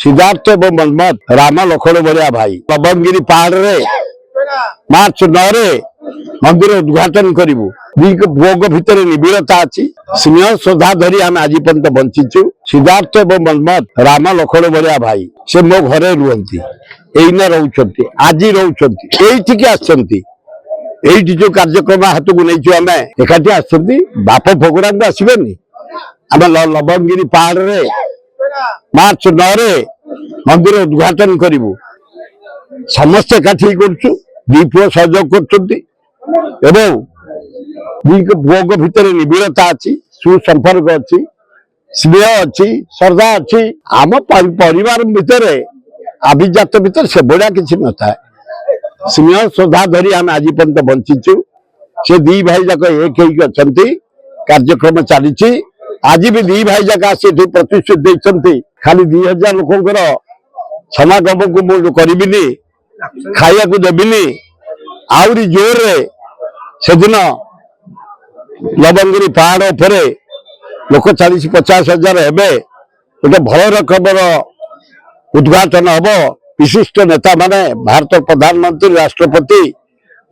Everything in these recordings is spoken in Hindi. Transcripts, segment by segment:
सिद्धार्थ एवं मन्मथ राम लखन भाया भाई लबनगिरी पहाड़ रे मार्च 9 रे मंदिर उद्घाटन करूँ भोग भितर निबिड़ता अच्छी स्नेह श्रद्धा धरी आम आज पर्यटन बंचीचु सिद्धार्थ एवं मन्मथ राम लखन भाया भाई से मो घरे रुहति एइना रहउछंती आज रहउछंती एइठी के आछंती एइठी जो कार्यक्रम हाथ को नहीं आम एकाठी आछंती बाप प्रोग्राम को आसबेनी आम लबनगिरी पहाड़ रे मार्च 9 रे मंदिर उद्घाटन करूँ समस्ते एकाठी करुचु दी पुओ सहयोग कर भोग भितर निबिड़ता अच्छी सुसंपर्क अच्छी स्नेह अच्छी श्रद्धा अच्छी आम परिवार भितर अभिजात भितर से बड़ा किसी न था स्नेह श्रद्धा धरी आम आज पर्यटन बंचीचु से दी भाई जाक एक अच्छा कार्यक्रम चली आज भी दी भाई जाक आसी प्रतिश्रुति देते खाली 2000 लोकर समागम को मुझे करी खाया को देविनी आहरी जोर रे से दिन लबनगिरी पहाड़ उपरे लोक 40-50 हजार हे गोटे भल रकम उद्घाटन हम विशिष्ट नेता माने भारत प्रधानमंत्री राष्ट्रपति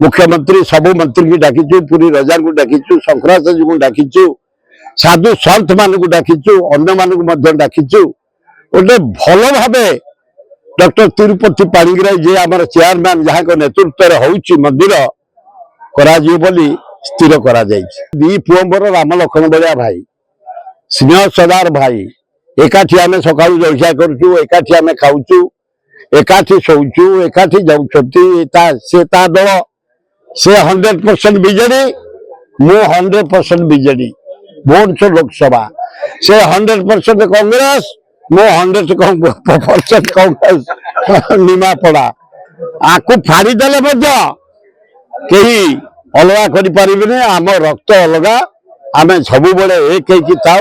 मुख्यमंत्री सबु मंत्री की डाकिचु पुरी रजा को डाकिचु शंकराचार्य को डाकिचु साधु सन्थ मान को डाकिचु अन्य मान डाकिचु गोटे भल भाव डॉक्टर तिरुपति पाणिग्राही जे आमर चेयरमैन जहाँ नेतृत्व होउची मंदिर करा बोली स्थिर करा दी पुअर राम लखन भाया भाई स्नेह सदार भाई एकाठी आम सका जलखिया करुचु एकाठी आम खाऊचु एकाठी शोचु एकाठी जाऊँ से दल से 100% बीजेडी मु 100% बीजेडी भुवनेश्वर लोकसभा से 100% कांग्रेस मो 100% कांग्रेस निमापड़ा आपको फाड़ीदेले कही अलग करें आम रक्त अलग आम सब एक था।